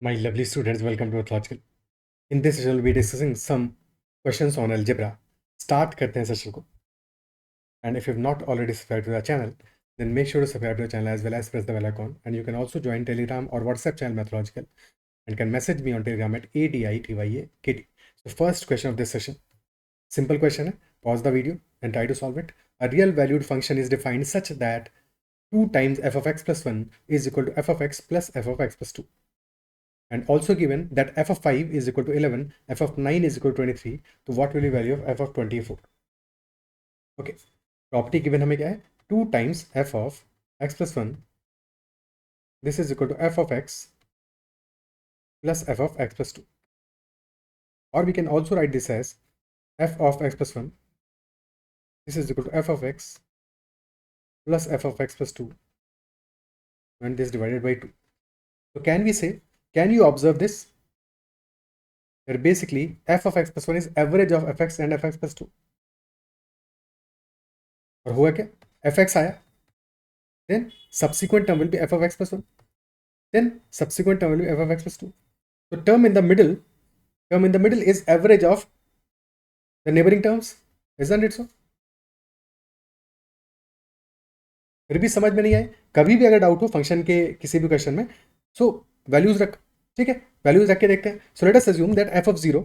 My lovely students, welcome to Mathological. In this session, we'll be discussing some questions on algebra. Start करते हैं session को. And if you've not already subscribed to the channel, then make sure to subscribe to the channel as well as press the bell icon. And you can also join Telegram or WhatsApp channel Mathological and can message me on Telegram at ADITYAKT. So first question of this session. Simple question. Pause the video and try to solve it. A real valued function is defined such that 2 times f of x plus 1 is equal to f of x plus f of x plus 2. And also given that f of 5 is equal to 11, f of 9 is equal to 23, so what will be value of f of 24? Okay, property given हमें क्या है 2 times f of x plus 1, this is equal to f of x plus f of x plus 2. Or we can also write this as f of x plus 1, this is equal to f of x plus f of x plus 2, and this divided by 2. So can you observe this? That basically f of x plus 1 is average of fx and fx plus 2. और हुआ क्या fx आया, then subsequent term will be f of x plus 1, then subsequent term will be f of x plus 2. So term in the middle is average of the neighboring terms, isn't it so? फिर भी समझ में नहीं आए, कभी भी अगर doubt हो फंक्शन के किसी भी क्वेश्चन में, सो वैल्यूज रख, ठीक है, वैल्यूज रख के देखते हैं. So let us assume that f of 0,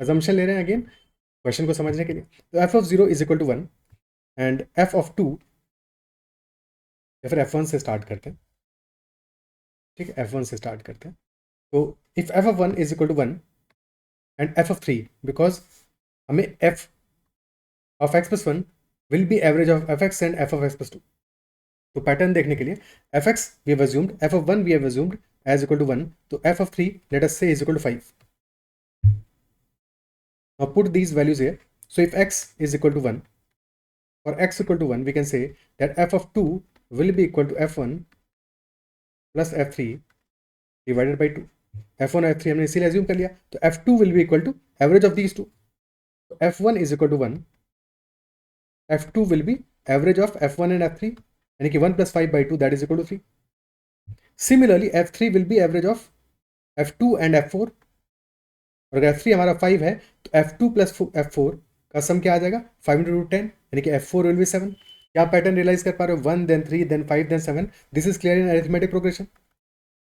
assumption ले रहे हैं अगेन क्वेश्चन को समझने के लिए. तो f of 0 is equal to 1 and f of 2, या फिर f1 से स्टार्ट करते हैं, ठीक है, f1 से स्टार्ट करते हैं. तो if f of 1 is equal to 1 and f of 3, because हमें f of x plus 1 will be average of fx and f of x plus 2. तो पैटर्न देखने के लिए fx we have assumed, f of 1 we have assumed as equal to 1, तो f of 3 let us say is equal to 5. Now put these values here. So if x is equal to 1, for x equal to 1, we can say that f of 2 will be equal to f1 plus f3 divided by 2. f1 और f3 हमने इसीलिए assume कर लिया, तो f2 will be equal to average of these two. So f1 is equal to 1, f2 will be average of f1 and f3, यानी कि 1 plus 5 by 2 that is equal to 3. Similarly f3 will be average of f2 and f4, और अगर f3 हमारा 5 है तो f2 plus f4 का सम क्या आ जाएगा 5 into 10, यानी कि f4 will be 7. क्या पैटर्न रियलाइज कर पा रहे हो, 1 then 3 then 5 then 7. This is clear in arithmetic progression.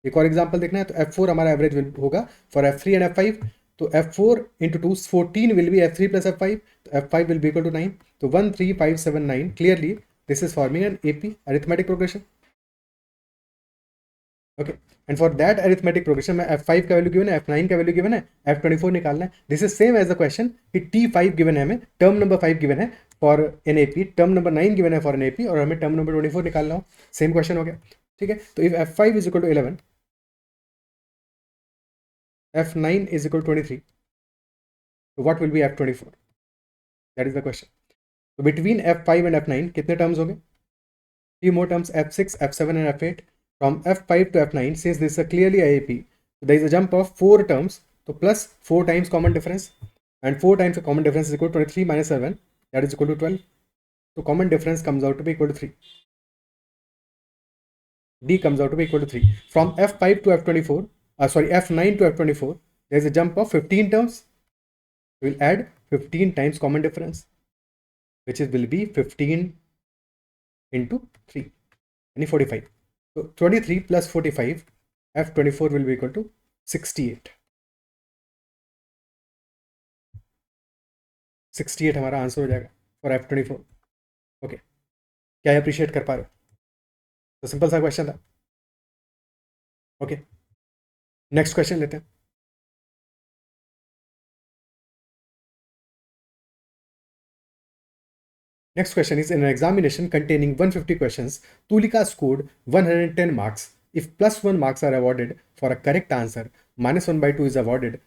एक और एग्जांपल देखना है, तो f4 हमारा एवरेज होगा फॉर f3 एंड f5, तो f4 into 2 14 will be f3 plus f5, तो f5 will be equal to 9. तो 1 3 5 7 9, clearly this is forming an AP, arithmetic progression. Okay, and for that arithmetic progression में f5 का value given है, f9 का value given है, f24 निकालना है. This is same as the question कि t5 given है, हमें टर्म नंबर 5 गिवन है for an AP, term number 9 given है फॉर एन एपी, और हमें टर्म नंबर 24 निकालना हो. सेम क्वेश्चन हो गया, ठीक है. तो if f5 is equal to 11, f9 is equal to 23, तो what will be f24? That is the question. तो बिटवीन f5 एंड f9 कितने टर्म्स होंगे? 3 more terms, f6 f7 and f8. From f5 to f9, since this is a clearly IAP, so there is a jump of 4 terms, so plus 4 times common difference, and 4 times the common difference is equal to 23 minus 7, that is equal to 12. So common difference comes out to be equal to 3. D comes out to be equal to 3. From f5 to f24, f9 to f24, there is a jump of 15 terms. We will add 15 times common difference, which will be 15 into 3, and 45. So 23 plus 45, f24 will be equal to 68. 68 हमारा answer हो जाएगा for f24. Okay, क्या appreciate कर पा रहे हो? तो simple सा क्वेश्चन था. ओके, नेक्स्ट क्वेश्चन लेते हैं. Next question is, in an examination containing 150 questions, Tulika scored 110 marks. If plus 1 marks are awarded for a correct answer, minus 1 by 2 is awarded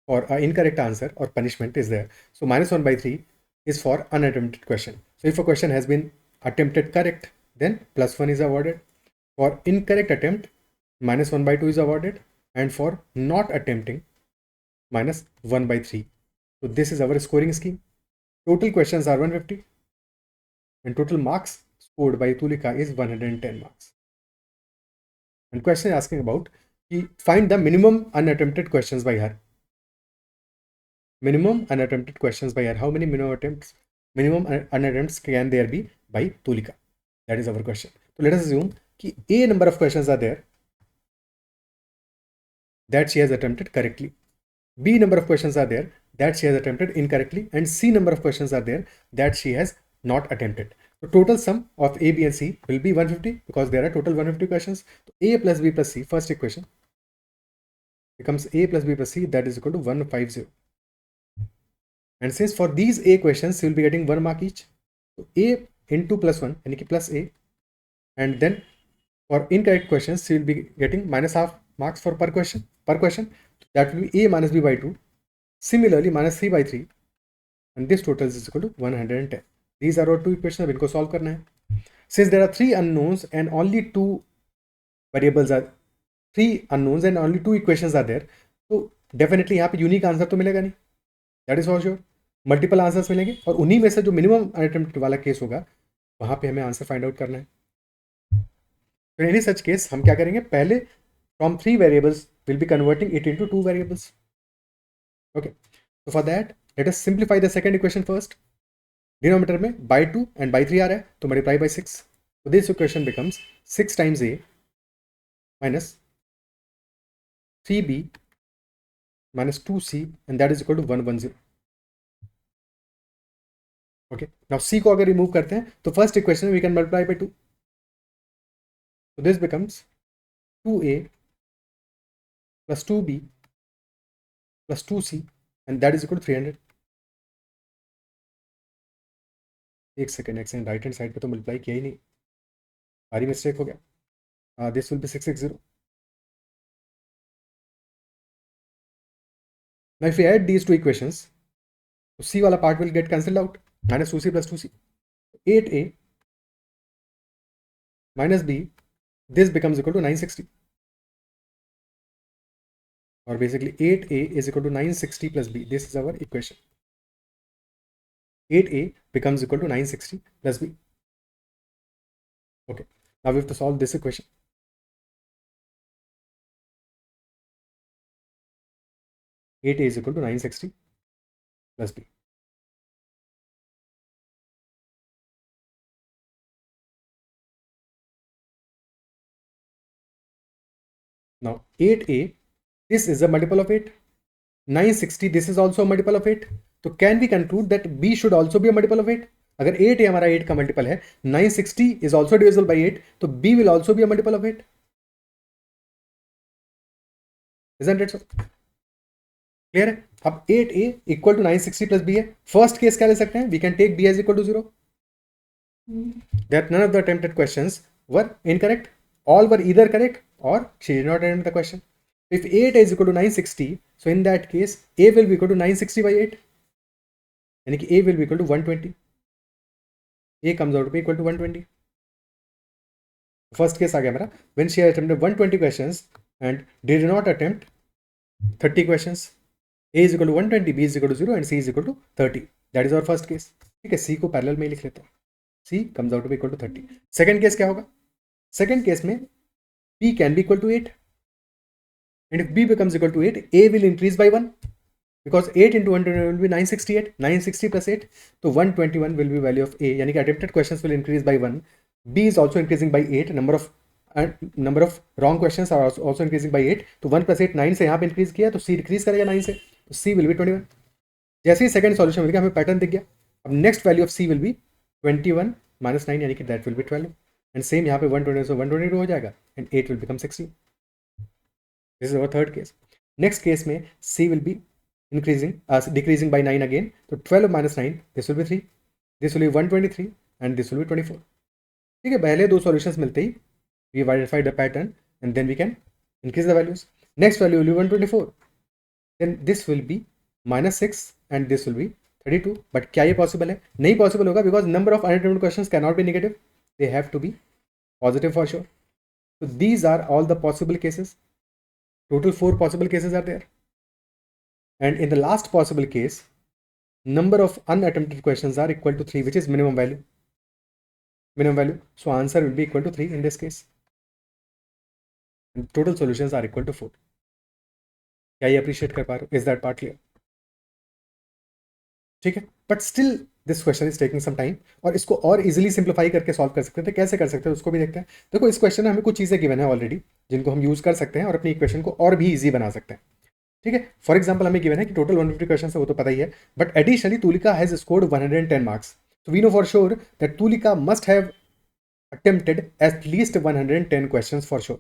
for an incorrect answer, or punishment is there. So minus 1 by 3 is for unattempted question. So if a question has been attempted correct, then plus 1 is awarded. For incorrect attempt, minus 1 by 2 is awarded, and for not attempting, minus 1 by 3. So this is our scoring scheme. Total questions are 150. And total marks scored by Tulika is 110 marks. And question is asking about find the minimum unattempted questions by her. Minimum unattempted questions by her. How many minimum unattempts can there be by Tulika? That is our question. So let us assume कि a number of questions are there that she has attempted correctly, b number of questions are there that she has attempted incorrectly, and c number of questions are there that she has not attempted. So total sum of a, b and c will be 150 because there are total 150 questions. So a plus b plus c, first equation becomes a plus b plus c, that is equal to 150. And since for these a questions you will be getting 1 mark each, so a into plus 1 यानी कि plus a, and then for incorrect questions you will be getting minus half marks for per question. That will be a minus b by 2, similarly minus 3 by 3, and this total is equal to 110. These are our two equations. अब इनको solve करना है. Since there are 3 unknowns and only 2 variables are 3 unknowns and only 2 equations are there, तो definitely यहाँ पे unique answer तो मिलेगा नहीं, that is for sure. Multiple answers मिलेंगे और उन्हीं में से जो मिनिमम अटेम्प्ट वाला केस होगा वहां पे हमें आंसर फाइंड आउट करना है. तो इन सच केस हम क्या करेंगे, पहले from 3 variables will be converting it into 2 variables. Okay, so for that let us simplify the second equation first. Denominator में by 2 and by 3 आ रहा है तो multiply by 6. so this equation becomes 6 times a minus 3b minus 2c and that is equal to 110. Okay, now c को अगर remove करते हैं तो first equation we can multiply by 2. So this becomes 2a plus 2b plus 2c and that is equal to 300. एक second right hand side पे तो multiply किया ही नहीं, सारी मिस्टेक हो गया. This will B 660. Now if we add these two equations, so c वाला part will get cancelled out. Minus 2c plus 2c, 8a minus b, this becomes equal to 960. Or basically 8a is equal to 960 plus b. This is our equation. 8a becomes equal to 960 plus b. Okay, now we have to solve this equation. 8a is equal to 960 plus b. Now 8a, this is a multiple of 8. 960, this is also a multiple of 8. So can we conclude that b should also be a multiple of 8? अगर 8 हमारा 8 का multiple है, 960 is also divisible by 8, तो b will also be a multiple of 8. Isn't it so? Clear है? अब 8a equal to 960 plus b है. First case क्या ले सकते हैं? We can take b as equal to 0. That none of the attempted questions were incorrect. All were either correct or she did not attempt the question. If 8 is equal to 960, so in that case a will be equal to 960 by 8. यानी कि a will be equal to 120. a comes out to be equal to 120. First case आ गया मेरा. When she attempted 120 questions and did not attempt 30 questions. a is equal to 120, b is equal to 0 and c is equal to 30. That is our first case. ठीक है, c को parallel में लिख लेते हैं. c comes out to be equal to 30. Second case क्या होगा? Second case में b can be equal to 8. And if b becomes equal to 8, a will increase by 1. Because 8 into 120 will be 968. 960 plus 8. So 121 will be value of a. यानी कि attempted questions will increase by 1. b is also increasing by 8. Number of wrong questions are also increasing by 8. तो 1 plus 8 9 से यहाँ पे increase किया तो c decrease करेगा 9 से. तो c will be 21. जैसे ही सेकंड सॉल्यूशन मिल गया हमें पैटर्न दिख गया. अब next value of c will be 21 minus 9 यानी कि that will be 12. And same यहाँ पे 120 से 122 हो जाएगा and 8 will become 16. This is our third case. Next case में c will be decreasing by 9 again. तो 12 minus 9, this will be 3. This will be 123 and this will be 24. ठीक है, पहले दो सॉल्यूशंस मिलते ही we verified the pattern and then we can increase the values. Next value will be 124. Then this will be minus 6 and this will be 32. But क्या ये possible है? नहीं possible होगा because number of unattempted questions cannot be negative. They have to be positive for sure. So these are all the possible cases. Total 4 possible cases are there. And in the last possible case, number of unattempted questions are equal to 3, which is minimum value. So answer will be equal to 3 in this case. Total solutions are equal to 4. क्या ये appreciate कर पा रहे हो? Is that part clear? ठीक है, but still this question is taking some time, और इसको और इजीली सिंप्लीफाई करके सॉल्व कर सकते थे. कैसे कर सकते हैं उसको भी देखते हैं. देखो, इस क्वेश्चन में हमें कुछ चीज़ें गिवन है ऑलरेडी, जिनको हम यूज़ कर सकते हैं और अपनी इक्वेशन को और भी ईजी बना सकते हैं. ठीक है, फॉर एग्जाम्पल हमें गिवन है कि टोटल 150 क्वेश्चन है, वो तो पता ही है, but additionally Tulika has scored 110 marks. So we know for sure that Tulika must have attempted at least 110 questions for sure.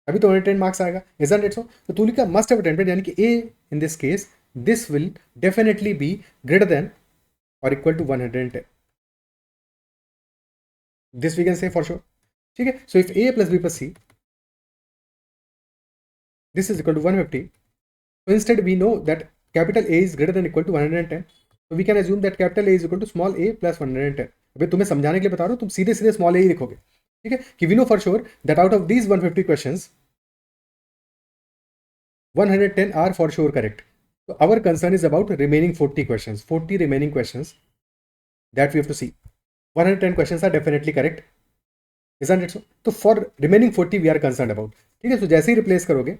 अभी तो 110 मार्क्स आएगा, isn't it so? तो तुलिका must have attempted, यानी कि A in this case this will definitely be greater than or equal to 110. This we can say for sure. ठीक है, so if A plus B plus C this is equal to 150, so instead we know that capital A is greater than or equal to 110. So we can assume that capital A is equal to small a plus 110. अभी तुम्हें समझाने के लिए बता रहा हूँ, तुम सीधे सीधे स्मॉल ए ही लिखोगे. ठीक है, कि we know for sure that out of these 150 questions 110 are for sure correct. So our concern is about remaining 40 questions, 40 remaining questions that we have to see. 110 questions are definitely correct, isn't it so? तो for remaining 40 we are concerned about. ठीक है, so जैसे ही replace करोगे,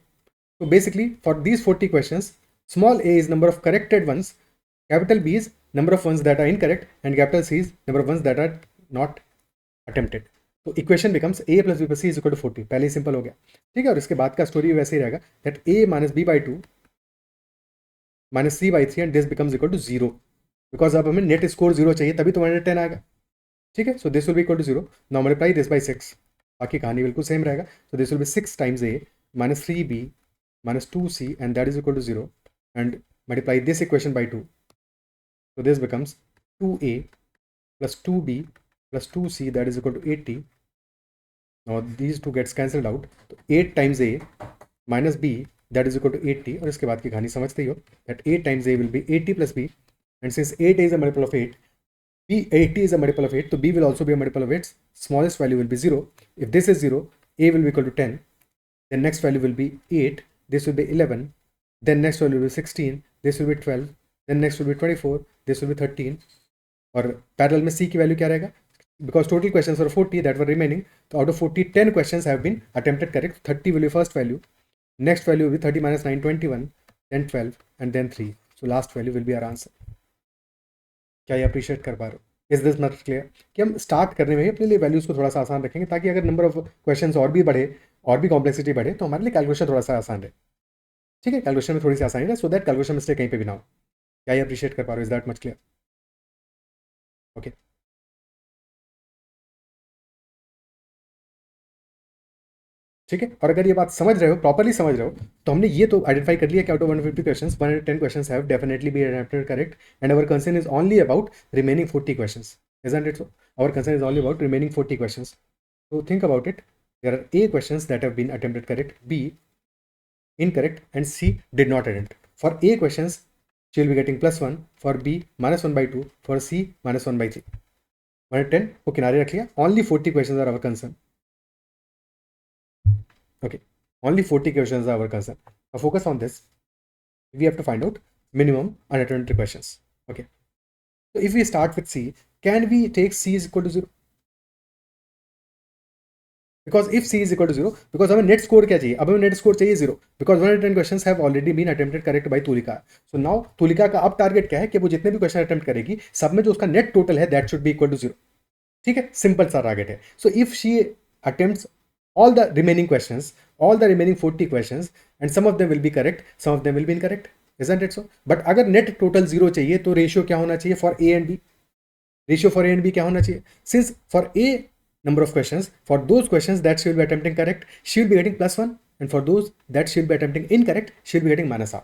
so basically for these 40 questions, small a is number of corrected ones, capital B is number of ones that are incorrect, and capital C is number of ones that are not attempted. तो equation becomes a plus B plus C is equal to 40. पहले ही simple हो गया. ठीक है, और इसके बाद का स्टोरी वैसे ही रहेगा that a minus B by 2 minus C by 3 and this becomes equal to 0, because अब हमें नेट स्कोर 0 चाहिए, तभी तो 110 आएगा. ठीक है, so this will be equal to 0. Now multiply this by 6. बाकी कहानी बिल्कुल सेम रहेगा. So this will be 6 times a minus 3b minus 2c and that is equal to 0, and multiply this equation by 2. So this becomes 2a plus 2b plus 2c that is equal to 80. Now these two gets cancelled out. So 8 times a minus b that is equal to 80. और इसके बाद की कहानी समझते ही हो that 8 times a will be 80 plus b, and since 8 is a multiple of 8, b 80 is a multiple of 8, so b will also be a multiple of 8. Smallest value will be 0. If this is 0, a will be equal to 10. Then next value will be 8. This will be 11, then next value will be 16, this will be 12, then next will be 24, this will be 13. और parallel में c की value क्या रहेगा, because total questions were 40 that were remaining, तो out of 40 10 questions have been attempted correct. 30 will be first value, next value will be 30 minus 9 21, then 12 and then 3. So last value will be our answer. क्या ये appreciate कर पा रहे हो? Is this not clear? कि हम start करने में अपने लिए वैल्यूज़ को थोड़ा सा आसान रखेंगे, ताकि अगर नंबर ऑफ क्वेश्चंस और भी बढ़े और भी कॉम्प्लेक्सिटी बढ़े तो हमारे लिए कैलकुलेशन थोड़ा सा आसान रहे. ठीक है, कैलकुलेशन में थोड़ी सी आसानी है, सो दैट कैलकुलेशन मिस्टेक कहीं पे भी ना हो. क्या ये अप्रिशिएट कर पा रहे हो? Is that much clear? Okay, ठीक है. और अगर ये बात समझ रहे हो, प्रॉपरली समझ रहे हो, तो हमने ये तो आइडेंटिफाई कर लिया कि out of 150 questions 110 questions have definitely be attempted correct, and our concern is only about remaining 40 questions. Isn't it so? Our concern is only about remaining 40 questions. So think about it. There are A questions that have been attempted correct, B incorrect, and C did not attempt. For A questions, she will be getting +1. For B, -1 by 2. For C, -1 by 3. 110 को किनारे रख लिया. Only 40 questions are our concern. Okay, only 40 questions are our concern. Now focus on this. We have to find out minimum unattempted questions. Okay. So if we start with C, can we take C is equal to 0? Because if C is equal to 0, because हमें net score क्या चाहिए? अब हमें net score चाहिए 0, because 110 questions have already been attempted correct by Tulika. So now Tulika का अब target क्या है कि वो जितने भी क्वेश्चन अटेम्प्ट करेगी, सब में जो उसका नेट टोटल है that should be equal to 0. ठीक है, सिंपल सा टारगेट है. So if she attempts all the remaining questions, all the remaining 40 questions, and some of them will be correct, some of them will be incorrect, isn't it so? But अगर net total 0 चाहिए तो ratio क्या होना चाहिए for A and B? Ratio for A and B क्या होना चाहिए? Since for A number of questions, for those questions that she will be attempting correct, she will be getting +1, and for those that she will be attempting incorrect, she will be getting -r.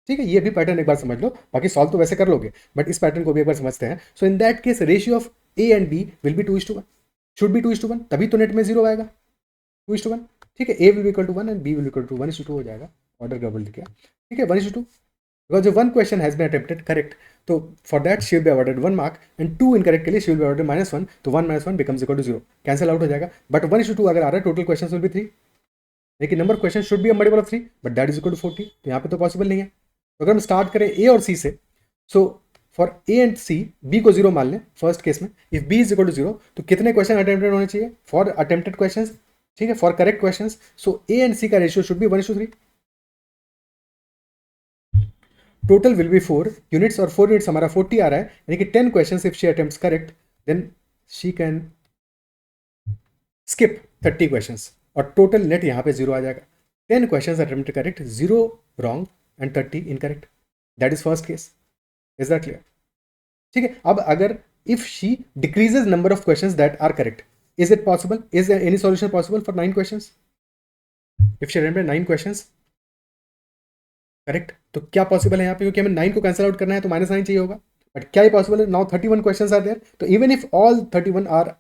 ठीक है, ये भी pattern एक बार समझ लो, बाकी solve तो वैसे कर लोगे, बट इस पैटर्न को भी एक बार समझते हैं. So in that case ratio of A and B will be 2:1, should be 2:1, तभी तो नेट में 0 आएगा. 2:1. ठीक है, A will be equal to 1 and B will equal to 1:2 हो जाएगा. ऑर्डर गड़बड़ लिख गया. ठीक है, 1:2, बिकॉज जो 1 question has been attempted correct, तो for that she will be awarded 1 mark, and 2 incorrect के लिए शी विल बी अवॉर्डेड -1, तो 1 - 1 becomes equal to 0, cancel out हो जाएगा. बट 1:2 अगर आ रहा है, टोटल क्वेश्चन विल बी 3, लेकिन number question should be a multiple of 3, but that is equal to 40, तो यहाँ पे तो पॉसिबल नहीं है. तो अगर हम स्टार्ट करें A और C से, so for A and C, B को 0 मान लें फर्स्ट केस में. If B is equal to 0, तो कितने क्वेश्चन अटेम्प्टेड होने चाहिए? फॉर अटेम्प्टेड क्वेश्चन ठीक है, for correct question. So A and C का ratio should be 1:3। Total will be 4 units, और 4 यूनिट्स हमारा 40 आ रहा है, यानी कि 10 question if she attempts correct then she can skip 30 questions, और टोटल नेट यहाँ पे 0 आ जाएगा। 10 questions attempt correct, 0 wrong and 30 incorrect. That is first case. Is that clear? ठीक है, अब अगर if she decreases number of questions that are correct, is it possible? Is there any solution possible for 9 questions? If she attempted 9 questions correct, तो क्या possible है यहाँ पे? क्योंकि हमें 9 को कैंसिल आउट करना है तो -9 चाहिए होगा, बट क्या ये पॉसिबल है? नाउ 31 क्वेश्चंस आर देयर, तो even if all 31 are,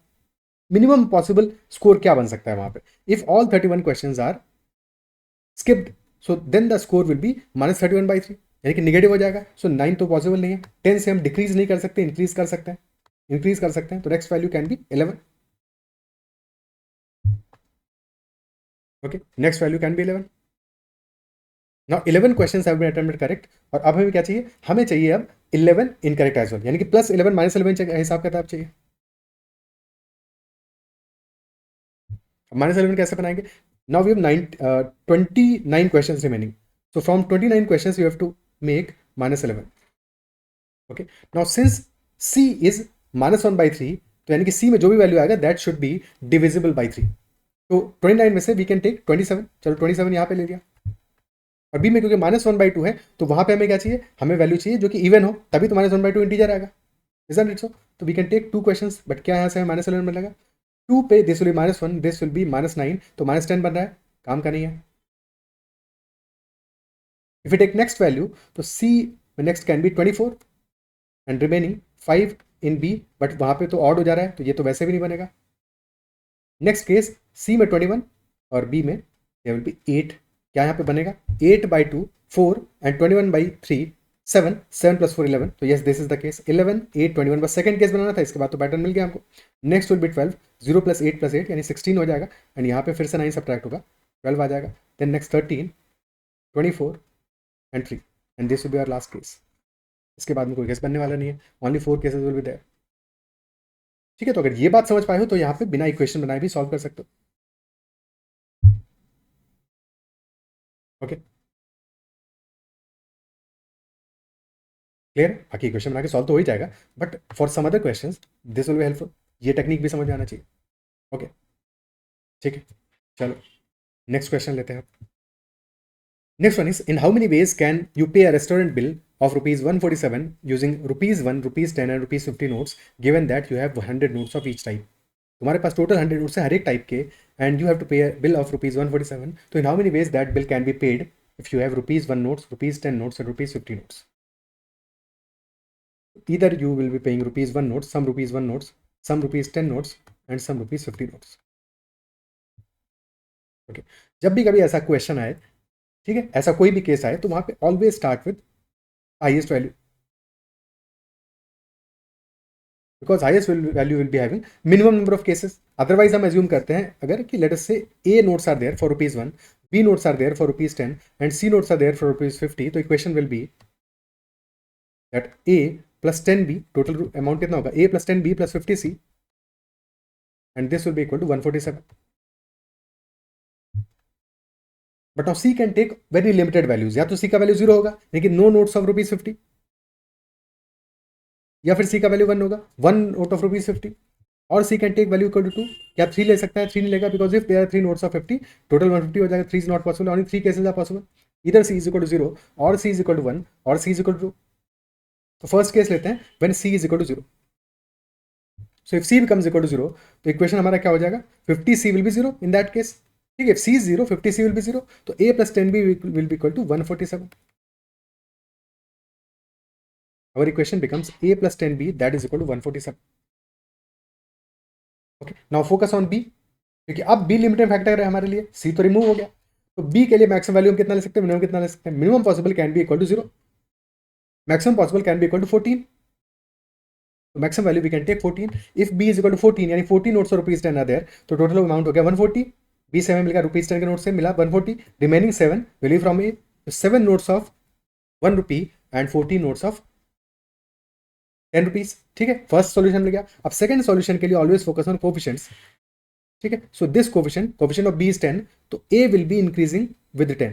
minimum possible score क्या बन सकता है वहां पे? If all 31 questions are skipped, so then the score will be -31/3, यानी कि निगेटिव हो जाएगा। सो 9 तो पॉसिबल नहीं है। 10 से हम डिक्रीज नहीं कर सकते, इंक्रीज कर सकते हैं, तो next value can be 11। Okay, next value can be 11। Now 11 questions have been attempted correct, और अब हमें क्या चाहिए? हमें चाहिए अब 11 इनकरेक्ट एज वेल, यानी कि +11 -11 हिसाब किताब चाहिए। -11 कैसे बनाएंगे? Now we have 29 questions remaining, so from 29 questions you have to make -11। okay, now since c is -1/3, तो यानी कि c में जो भी वैल्यू आएगा that should be divisible by 3। तो 29 में से वी कैन टेक 27, चलो 27 यहाँ पे ले लिया। और b में क्योंकि -1/2 है, तो वहां पे हमें क्या चाहिए? हमें वैल्यू चाहिए जो कि इवन हो, तभी तो -1/2 इंटीजर आएगा। Isn't it so? तो we can take 2 questions, but क्या यहाँ से हमें -11 मिलेगा? 2 पे this will be -1, this will be -9, तो -10 बन रहा है, काम का नहीं है। If we take next value, तो C में next can be 24 and remaining 5 in B, but वहाँ पे तो odd हो जा रहा है, तो ये तो वैसे भी नहीं बनेगा। नेक्स्ट केस, C में 21 और B में there will be 8। क्या यहाँ पे बनेगा? 8/2 4 and 21/3 7, 7 + 4 11, तो yes this is the case 11 8 21। बस सेकंड केस बनाना था, इसके बाद तो पैटर्न मिल गया हमको। नेक्स्ट विल बी 12, 0 + 8 + 8 यानी 16 हो जाएगा, एंड यहाँ पे फिर से 9 सब्ट्रैक्ट होगा, 12 आ जाएगा। Then next 13 24 and 3, and this will be our last case। इसके बाद में कोई केस बनने वाला नहीं है, only 4 cases will be there. ठीक है, तो अगर ये बात समझ पाए हो तो यहाँ पे बिना इक्वेशन बनाए भी सॉल्व कर सकते हो। Okay, clear? बाकी इक्वेशन बना के सॉल्व तो हो ही जाएगा, but for some other questions this will be helpful. ये टेक्निक भी समझ में आना चाहिए। ओके, ठीक है, चलो नेक्स्ट क्वेश्चन लेते हैं। Next one is, in how many veg can you पे अ restaurant bill of rupees 147 using rupees 1, rupees 10 and rupees 50 notes, given that you have 100 notes of each type? तुम्हारे पास टोटल 100 नोट्स है हर एक type के, and you have to पे अ bill of rupees 147। तो in how many ways that bill can be paid if you have rupees 1 notes, rupees 10 notes and rupees 50 notes? Either you will be paying rupees 1 notes, some rupees 1 notes, some rupees 10 notes and some rupees 50 notes. Okay, जब भी कभी ऐसा question आए, ठीक है, ऐसा कोई भी केस आए, तो वहां पे always start with highest value, because highest value will be having minimum number of cases. Otherwise हम एज्यूम करते हैं अगर कि let us say A notes are there for rupees 1, B notes are there for rupees 10 and C notes are there for rupees 50, तो equation will be that A plus 10b, total amount कितना होगा? a + 10b + 50c, and this will be equal to 147। But now c can take very limited values, या तो c का value 0 होगा लेकिन know notes of rupees 50, या फिर c का वैल्यू 1 होगा, 1 नोट ऑफ रुपीज 50, और c can take value equal to 2। क्या 3 ले सकता है? 3 नहीं लेगा, because if there are 3 notes of 50 total 150 हो जाएगा। 3 is not possible, only 3 cases are possible, इधर c इज इक्वल टू 0 और c इज इक्वल टू 1 और c इज इक्वल टू 2। तो फर्स्ट केस लेते हैं when c is equal to 0। So if c becomes equal to 0, तो equation हमारा क्या हो जाएगा? 50c will be 0 in that case. ठीक है, if c is 0 50c will be 0, तो a plus 10b will be equal to 147। our equation becomes a plus 10b that is equal to 147। okay, now focus on b, क्योंकि अब b limiting factor है हमारे लिए, c तो remove हो गया, तो b के लिए मैक्सिमम वैल्यू हम कितना ले सकते हैं, मिनिमम कितना ले सकते हैं? Minimum possible can be equal to 0, maximum possible can be equal to 14, तो maximum value we can take 14। If b is equal to 14 यानी 14 नोट्स और रुपीज 10 आर देयर, तो टोटल अमाउंट हो गया 140। b से हमें मिलेगा रुपीज 10 के नोट से मिला 140, remaining 7 value from a, 7 notes of 1 rupee and 14 notes of 10 rupees. ठीक है, फर्स्ट सॉल्यूशन मिल गया। अब सेकंड सॉल्यूशन के लिए ऑलवेज फोकस ऑन कोफिशिएंट्स। ठीक है. So this coefficient of B is 10, तो A will be increasing with 10.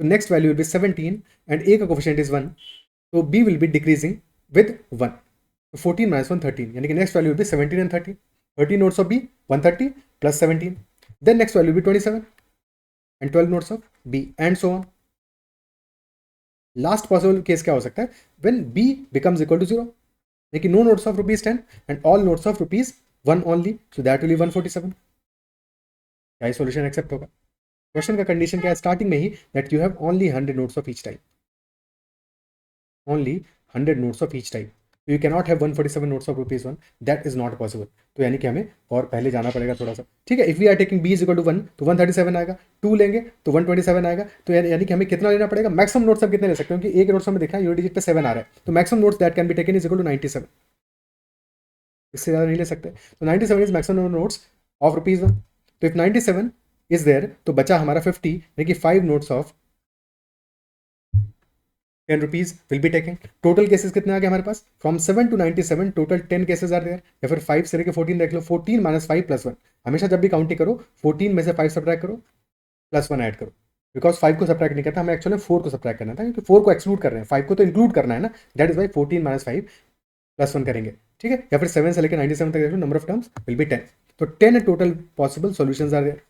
So next value will be 17 and A का coefficient is 1, so B will be decreasing with 1. So 14 minus 1 13, यानी कि next value will be 17 and 30. 30 nodes of B 130 plus 17. Then next value will be 27 and 12 nodes of B and so on. Last possible case क्या हो सकता है, when B becomes equal to 0, यानी कि no nodes of rupees 10 and all nodes of rupees 1 only, so that will be 147. क्या ही solution accept होगा? Question का कंडीशन क्या है स्टार्टिंग में ही, that you have only 100 notes of each type, only 100 notes of each type. You can not have 147 notes of rupees 1, that is not possible. तो यानी कि हमें और पहले जाना पड़ेगा थोड़ा सा. ठीक है, if we are taking B is equal to 1 तो 137 आएगा, 2 लेंगे तो 127 आएगा. तो यानी कि हमें कितना लेना पड़ेगा, मैक्सिमम नोट्स हम कितने ले सकते हैं, क्योंकि एक नोट्स हमें देखा यूनिट डिजिट पे 7 आ रहा है, तो maximum notes that can be taken is equal to 97. इससे ज़्यादा नहीं ले सकते. तो 97 is maximum notes of rupees 1. तो इफ 97 इज देयर तो बचा हमारा 50, यानी कि 5 notes of 10 rupees will be taken. Total cases कितने आ गए हमारे पास, from 7 to 97 total 10 cases are there. या फिर 5 से लेकर 14 देख लो, 14 माइनस 5 प्लस 1. हमेशा जब भी काउंटिंग करो 14 में से 5 सब्ट्रैक्ट करो प्लस 1 ऐड करो, बिकॉज 5 को सब्ट्रैक्ट नहीं करता, हमें एक्चुअली 4 को सब्ट्रैक्ट करना था, क्योंकि 4 को एक्सक्लूड कर रहे हैं, 5 को तो इंक्लूड करना है ना. That is Y 14 minus 5 plus 1 करेंगे. ठीक है, या फिर 7 से लेकर 97 तक देख लो, number of terms will be 10. तो 10 total possible solutions are there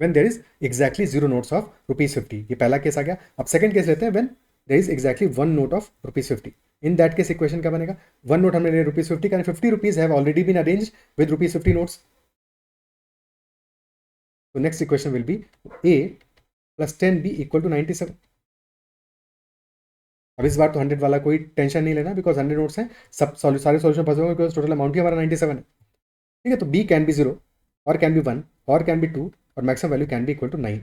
when there is exactly 0 notes of ₹50. ये पहला केस आ गया. अब सेकंड केस लेते हैं, when there is exactly 1 note of ₹50. In that case equation क्या बनेगा, 1 नोट हमने लिया ₹50 का, 50 rupees have already been arranged with ₹50 notes. तो next equation will be A plus 10B equal to 97. अब इस बार तो 100 वाला कोई टेंशन नहीं लेना, बिकॉज 100 नोट्स हैं, सब सारे सॉल्यूशन फंसे होंगे, बिकॉज टोटल अमाउंट भी हमारा 97 है. ठीक है, तो B कैन बी 0 और कैन बी 1 और कैन बी 2 और maximum value can be equal to 9.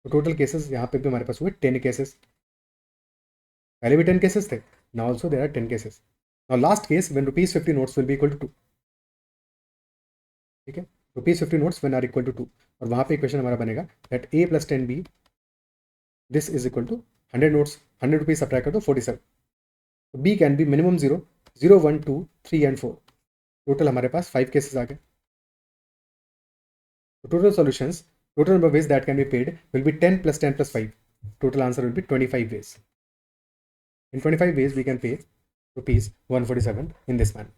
तो टोटल केसेस यहाँ पे भी हमारे पास हुए 10 केसेस. पहले भी 10 केसेस थे, now also there are 10 cases. Now last case when ₹50 notes will be equal to 2. ठीक है, ₹50 notes when are equal to 2, और वहाँ पे इक्वेशन हमारा बनेगा that A plus 10B this is equal to 100 notes, 100 rupees subtract कर दो 47. तो B can be minimum 0, 0, 1, 2, 3 and 4. Total हमारे पास 5 केसेस आ गए. Total solutions, total number of ways that can be paid will be 10 plus 10 plus 5. Total answer will be 25 ways. In 25 ways we can pay ₹147 in this manner.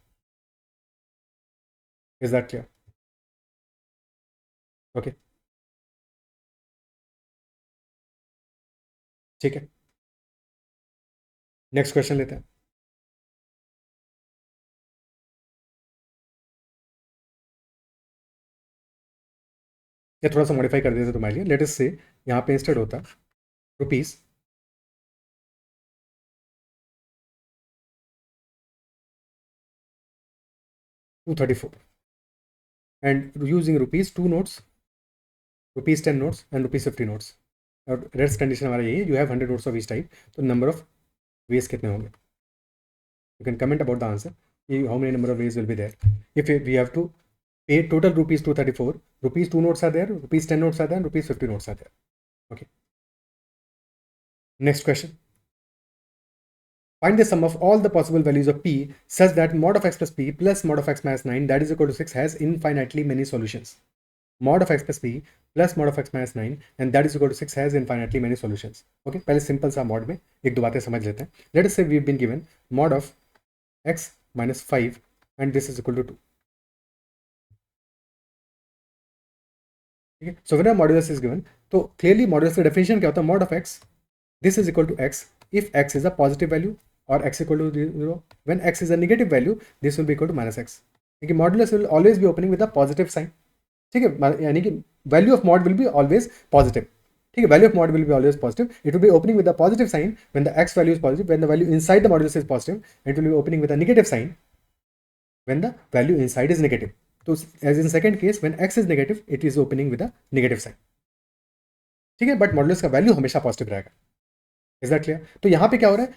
Is that clear? Okay. ठीक है, next question लेते हैं. ये थोड़ा सा modify कर देते तुम्हारे लिए. लेट अस से यहाँ पे इंस्टेड होता rupees $234 and using ₹2 notes, ₹10 notes and ₹50 notes. और रेस्ट कंडीशन हमारा यही है, you have 100 notes of each type. तो नंबर ऑफ वेज कितने होंगे, you can comment about the answer, how many number of ways will be there. If we have to pay total ₹234, ₹2 notes are there, ₹10 notes are there, and ₹50 notes are there. Okay. Next question. Find the sum of all the possible values of P such that mod of x plus P plus mod of x minus 9 that is equal to 6 has infinitely many solutions. Mod of x plus P plus mod of x minus 9 and that is equal to 6 has infinitely many solutions. Okay, पहले simple सा mod में एक दो बातें समझ लेते हैं. Let us say we've been given mod of x minus 5 and this is equal to 2. ठीक है, so when modulus is given, तो क्लियरली मॉड्यूलस का डेफिनेशन क्या होता है, mod of x this is equal to x if x is a positive value और x equal to 0. When x is a negative value this will be equal to minus x, क्योंकि modulus will always be opening with a positive sign. ठीक है, यानी कि value of mod will be always positive. ठीक है, value of mod will be always positive. It will be opening with a positive sign when the x value is positive, when the value inside the modulus is positive, it will be opening with a negative sign when the value inside is negative. तो as in second case when x is negative it is opening with a negative sign. ठीक है, but modulus का value हमेशा positive रहेगा. Is that clear? तो यहाँ पे क्या हो रहा है,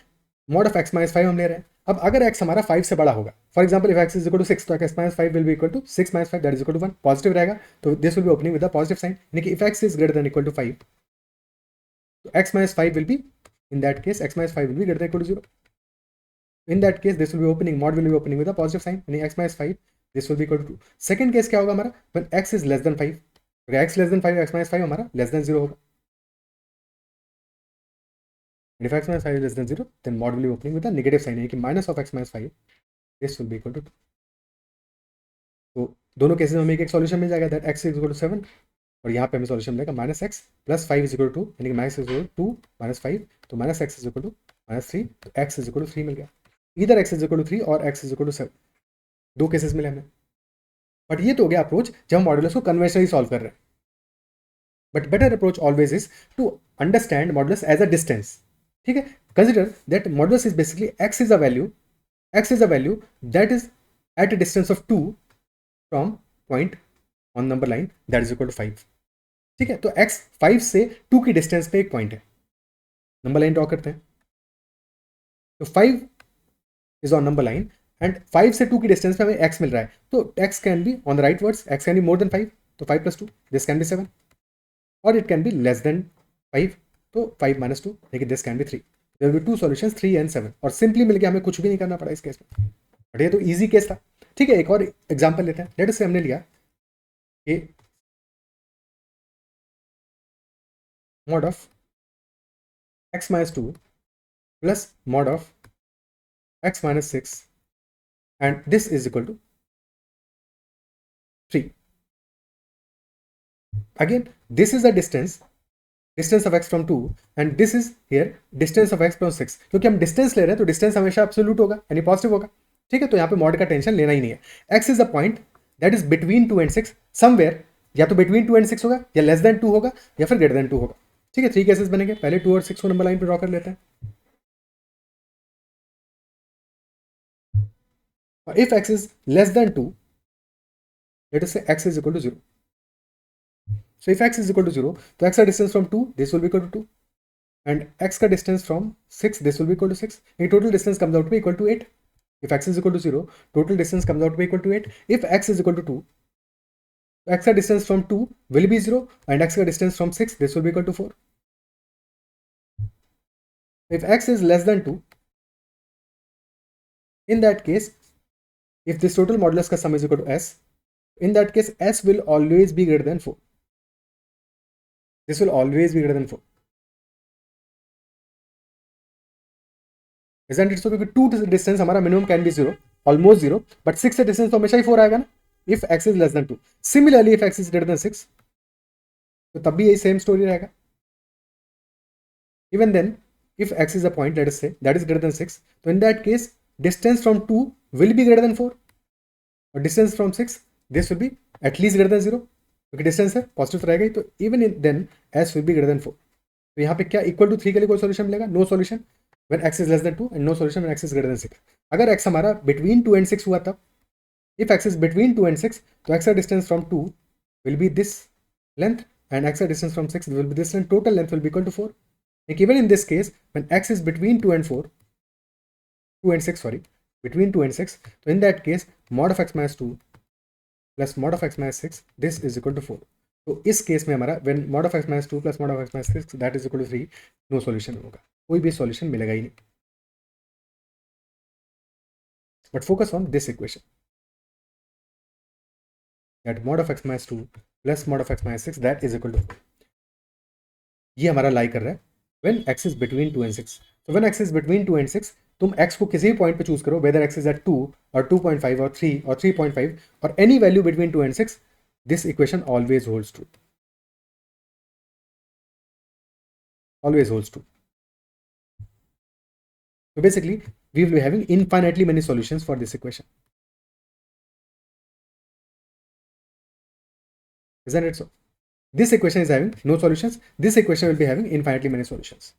मॉड ऑफ एक्स माइनस 5 हम ले रहे हैं. अब अगर एक्स हमारा 5 से बड़ा होगा, for example if x is equal to 6, तो x minus 5 will be equal to 6 minus 5 that is equal to 1, positive रहेगा. तो this will be opening with the positive sign, यानी कि if x is greater than equal to 5 तो x minus 5 will be, in that case x minus 5 will be greater than equal to 0. In that case, this will be opening, mod will be opening with a positive sign, यानी x minus 5 this will be equal to 2. Second case क्या होगा हमारा, when x is less than 5. अगर x less than 5, x minus 5 हमारा less than 0 होगा. If x minus 5 is less than 0, then mod will be opening with a negative sign, यानी कि minus of x minus 5, this will be equal to 2. तो दोनों cases में हमें एक solution मिल जाएगा, that x is equal to 7, और यहाँ पे हमें सॉल्यूशन मिलेगा minus x plus 5 is equal to 2, यानी कि minus is equal to 2 minus 5, तो minus x is equal to minus 3, तो x इज इक्वल टू 3 मिल गया. इधर x इज इक्वल टू 3 और x इज इक्वल टू 7, दो केसेस मिले हमें. बट ये तो हो गया अप्रोच जब हम मॉड्यूलस को कन्वेंशनली सॉल्व कर रहे हैं. But better approach always is to understand modulus as a distance. ठीक है, consider that modulus is basically x is a value that is at a distance of 2 from point on number line that is equal to 5. ठीक है, तो x 5 से 2 की distance पे एक point है. नंबर लाइन ड्रॉ करते हैं. तो 5 is on number line and 5 से 2 की डिस्टेंस पे हमें x मिल रहा है. तो x can be on the right words, x can be more than 5, तो 5 प्लस 2, दिस कैन बी 7, और it can be less than 5, तो 5 माइनस 2, लेकिन this can be 3. There will be 2 solutions 3 and 7, और simply मिल गया, हमें कुछ भी नहीं करना पड़ा इस केस में. बट ये तो इजी केस था. ठीक है, एक और एग्जांपल लेते हैं. लेट अस से हमने लिया कि mod of x minus 2 plus mod of x minus 6, and this is equal to 3. Again, this is the distance of x from 2 and this is here distance of x from 6. क्योंकि हम distance ले रहे हैं तो distance हमेशा absolute होगा, यानी positive होगा. ठीक है, तो यहाँ पे मॉड का टेंशन लेना ही नहीं है. x is a point that is between 2 and 6 somewhere, या तो बिटवीन 2 एंड 6 होगा, या लेस देन 2 होगा, या फिर ग्रेटर देन 2 होगा. ठीक है, 3 केसेस बनेंगे. पहले 2 और 6 को नंबर लाइन पे ड्रॉ कर लेते हैं. If x is less than 2, let us say x is equal to 0. So if x is equal to 0, तो x का distance from 2, this will be equal to 2. And x का distance from 6, this will be equal to 6. And total distance comes out to be equal to 8. If x is equal to 0, total distance comes out to be equal to 8. If x is equal to 2, x का distance from 2 will be 0. And x का distance from 6, this will be equal to 4. If x is less than 2, in that case, if this total modulus ka sum is equal to s, in that case s will always be greater than 4. This will always be greater than 4. Isn't it so? क्योंकि 2 distance हमारा minimum can be 0, almost 0, but 6 से distance तो हमेशा ही 4 आएगा ना, if x is less than 2. Similarly, if x is greater than 6, तो तब भी यही same story रहेगा. Even then, if x is a point, let us say, that is greater than 6, so in that case, distance from 2 will be greater than 4, or distance from 6, this will be at least greater than 0, क्योंकि distance है, positive रहेगा ही, तो even then s will be greater than 4. तो यहाँ पे क्या equal to 3 के लिए कोई सॉल्यूशन मिलेगा? No solution when x is less than 2 and no solution when x is greater than 6. अगर x हमारा between 2 and 6 हुआ तब, if x is between 2 and 6, तो x का distance from 2 will be this length and x का distance from 6 will be this length, total length will be equal to 4. Like even in this case, when x is between 2 and 4, 2 and 6, sorry, between 2 and 6, so in that case, mod of x minus 2 plus mod of x minus 6, this is equal to 4. तो इस case में हमारा when mod of x minus 2 plus mod of x minus 6, that is equal to 3, no solution होगा, कोई भी solution मिलेगा ही नहीं. But focus on this equation, that mod of x minus 2 plus mod of x minus 6, that is equal to 4. ये हमारा लाई कर रहा है when x is between 2 and 6. So when x is between 2 and 6, तुम x को किसी भी point पे चूज करो, whether x is at 2 or 2.5 or 3 or 3.5 or any value between 2 and 6, this equation always holds true. Always holds true. So basically, we will be having infinitely many solutions for this equation. Isn't it so? This equation is having no solutions. This equation will be having infinitely many solutions.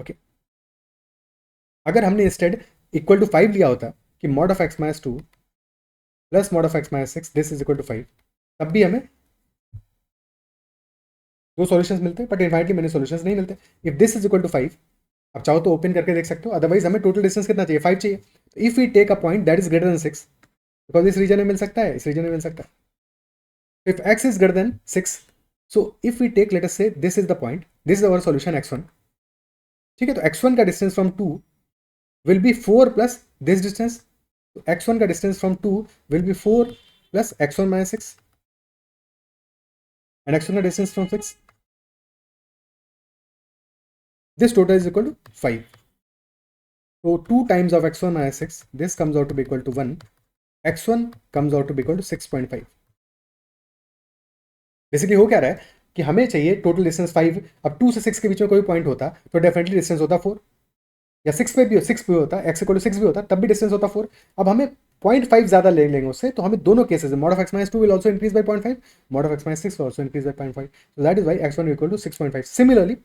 Okay. अगर हमने instead equal to 5 लिया होता कि mod of x minus 2 plus mod of x minus 6, this is equal to 5, तब भी हमें दो solutions मिलते हैं, बट इनफाइनटली मैनी सॉल्यूशंस नहीं मिलते. If this is equal to 5, अब चाहो तो ओपन करके देख सकते हो, अदरवाइज हमें टोटल डिस्टेंस कितना चाहिए? 5 चाहिए. तो if we take a point that is greater than 6, because इस रीजन में मिल सकता है, इस रीजन में मिल सकता है. If x is greater than 6, so if we take, let us say, this is the point, this is our solution x1. ठीक है, तो x1 का distance from 2 will be 4 plus this distance, तो x1 का distance from 2 will be 4 plus x1 minus 6 and x1 का distance from 6, this total is equal to 5. So 2 times of x1 minus 6, this comes out to be equal to 1. x1 comes out to be equal to 6.5. Basically हो क्या रहा है कि हमें चाहिए total distance 5. अब 2 से 6 के बीच में कोई पॉइंट होता तो डेफिनेटली डिस्टेंस होता 4, या 6 पे भी 6 भी होता, x इक्वल टू 6 भी होता, तब भी डिस्टेंस होता 4. अब हमें 0.5 ज्यादा ले लेंगे उससे, तो हमें दोनों केसेस में mod of x minus 2 will also increase by 0.5, mod of x minus 6 will also increase by 0.5. So that is why x1 equal to 6.5. Similarly,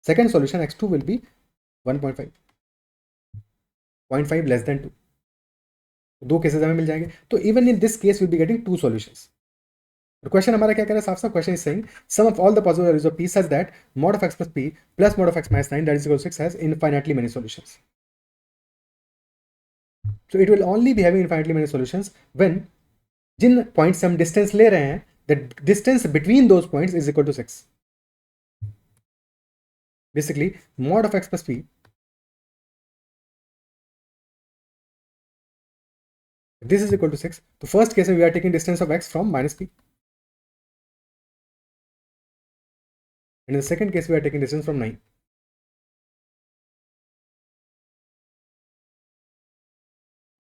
second solution x2 will be 1.5, 0.5 less than 2. दो cases हमें मिल जाएंगे. तो even in this case will be getting two solutions. Question हमारा क्या कह रहा है, साफ साफ question is saying sum of all the possible values of p such that mod of x plus p plus mod of x minus 9 that is equal to 6 has infinitely many solutions. So it will only be having infinitely many solutions when जिन point से हम distance ले रहे हैं the distance between those points is equal to 6. Basically mod of x plus p, this is equal to 6. तो first case में we are taking distance of x from minus p. And in the second case, we are taking distance from 9.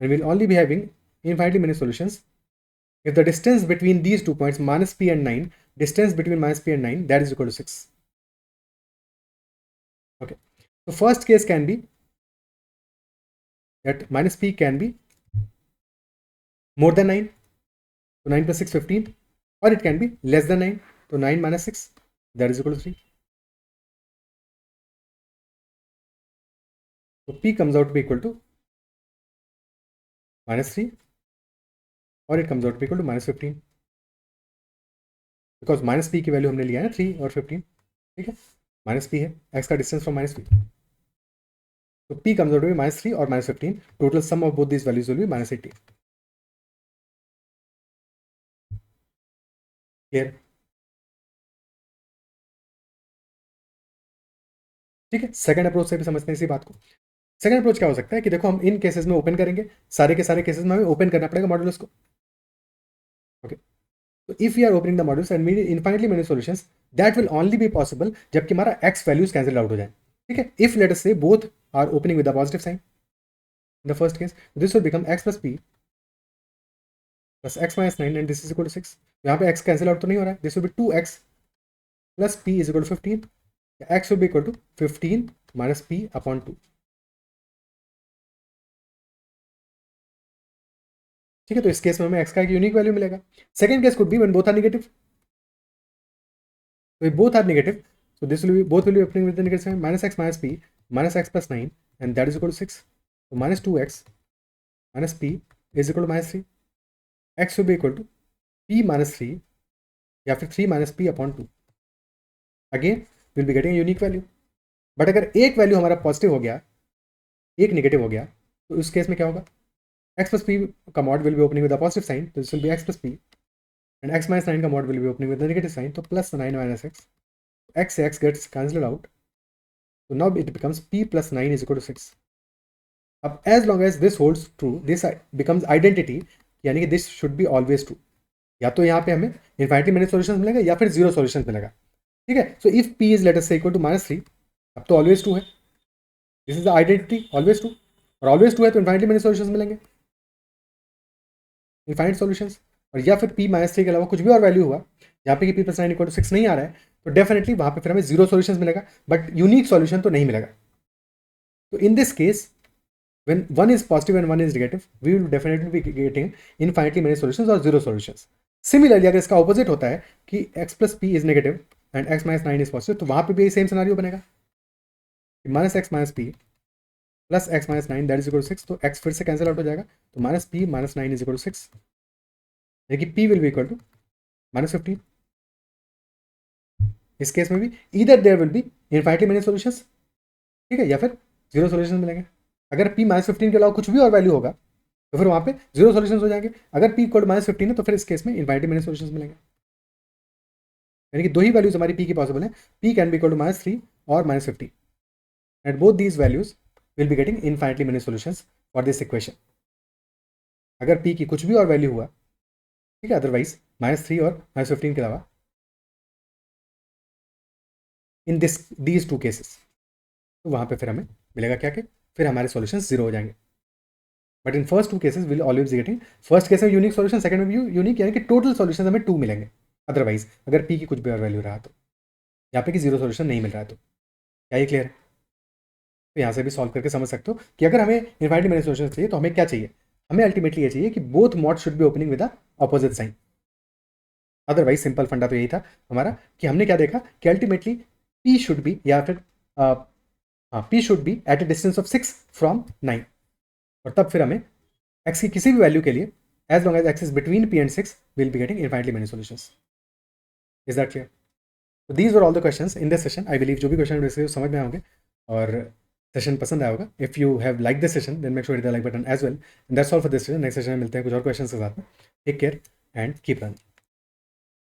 And we'll only be having infinitely many solutions if the distance between these 2 points, minus p and 9, distance between minus p and 9, that is equal to 6. Okay. So first case can be that minus p can be more than 9. So 9 plus 6, 15. Or it can be less than 9. So 9 minus 6, that is equal to 3. So p comes out to be equal to minus 3, or it comes out to be equal to minus 15. Because minus p की value हमने लिया है ना 3 और 15. ठीक है, minus p है, x का distance from minus p. So p comes out to be minus 3 or minus 15. Total sum of both these values will be minus 18. Clear? ठीक है, सेकंड अप्रोच से भी समझते हैं इसी बात को. सेकंड अप्रोच क्या हो सकता है कि देखो हम इन केसेस में ओपन करेंगे, सारे के सारे केसेस में हमें ओपन करना पड़ेगा मॉड्यूलस को. ओके, तो if we are opening the modules and we need infinitely many solutions, that will only be possible जबकि हमारा x वैल्यूज कैंसिल आउट हो जाए. ठीक है, if let us say both are opening with the positive sign in the first case, this will become x plus p plus x minus 9 and this is equal to 6. यहाँ पे x cancel out तो नहीं हो रहा है, this will B 2x plus p is equal to 15. x will be equal to 15 minus p upon 2. ठीक है, तो इस केस में हमें x का एक यूनिक वैल्यू मिलेगा. Second case could be when both are negative. So if both are negative, so this will be both will be opening with the negative sign, minus x minus p minus x plus 9, and that is equal to 6. So minus 2x minus p is equal to minus 3. x will be equal to p minus 3 या फिर 3 minus p upon 2. Again we'll be getting a unique value. But अगर एक value हमारा positive हो गया, एक negative हो गया, तो उस केस में क्या होगा, x plus p का mod will be opening with the positive sign, तो this will be x plus p, and x minus 9 का mod will be opening with the negative sign, तो प्लस 9 minus x, x से x gets cancelled out. So now it becomes p plus 9 is equal to 6. अब as long as this holds true, this becomes identity, यानी कि this should be always true. या तो यहाँ पे हमें infinitely many solutions मिलेगा या फिर zero solutions मिलेगा. ठीक है, so if p is let us say equal to minus 3, अब तो always true है. This is the identity always true, और always true है तो infinitely many solutions मिलेंगे, infinite solutions. और या फिर p minus 3 के अलावा कुछ भी और वैल्यू हुआ, यहाँ पे कि p plus 9 equal to 6 नहीं आ रहा है, तो डेफिनेटली वहाँ पे फिर हमें जीरो सॉल्यूशंस मिलेगा, बट यूनिक सॉल्यूशन तो नहीं मिलेगा. तो इन this case when one is positive and one is negative, we will definitely be getting infinitely many solutions or zero solutions. Similarly, अगर इसका opposite होता है कि x plus p is negative and x minus 9 is positive, तो वहाँ पे भी same scenario बनेगा, minus x minus p plus x minus 9 that is equal to 6. तो x फिर से कैंसिल आउट हो जाएगा, तो minus p minus 9 is equal to 6, यानी कि p will be equal to minus 15. इस केस में भी either there will be infinitely many solutions, ठीक है, या फिर जीरो सॉल्यूशन मिलेंगे. अगर p माइनस 15 के अलावा कुछ भी और वैल्यू होगा तो फिर वहां पे जीरो सॉल्यूशन हो जाएंगे. अगर p इक्वल माइनस 15 है तो फिर इस केस में इनफाइनाइटली मेनी सॉल्यूशंस मिलेंगे. यानी कि दो ही वैल्यूज हमारी p की पॉसिबल है, p can be equal to minus 3 और minus 15, and both these values will be getting infinitely many solutions for this equation. अगर p की कुछ भी और वैल्यू हुआ, ठीक है, अदरवाइज -3 और -15 के अलावा, इन दीज टू केसेस, तो वहाँ पे फिर हमें मिलेगा क्या, कि फिर हमारे सॉल्यूशन 0 हो जाएंगे। But in first 2 cases will always getting, first case में यूनिक सॉल्यूशन, सेकंड में भी यूनिक, यानी कि टोटल सॉल्यूशन हमें 2 मिलेंगे। अदरवाइज अगर p की कुछ भी और वैल्यू रहा तो, यहाँ पे कि 0 सॉल्यूशन नहीं मिल रहा है, तो क्या ये क्लियर है? तो यहाँ से भी सॉल्व करके समझ सकते हो कि अगर हमें इनफाइनाइटली मेनी सॉल्यूशन चाहिए तो हमें क्या चाहिए, हमें अल्टीमेटली ये चाहिए कि both mod should be opening with the opposite sign. Otherwise simple फंडा तो यही था हमारा, कि हमने क्या देखा कि अल्टीमेटली p शुड बी, या फिर p should be at a distance of 6 from 9, और तब फिर हमें x की किसी भी वैल्यू के लिए, as long as x is between p and 6, will be getting infinitely many solutions. Is that clear? तो these were all the questions in this session. I believe जो भी क्वेश्चन समझ में आओगे और सेशन पसंद आया होगा। If you have like this session then make sure hit the like button as well. That's all for this session. Next session में मिलते हैं कुछ और क्वेश्चंस के साथ में। Take care and keep running.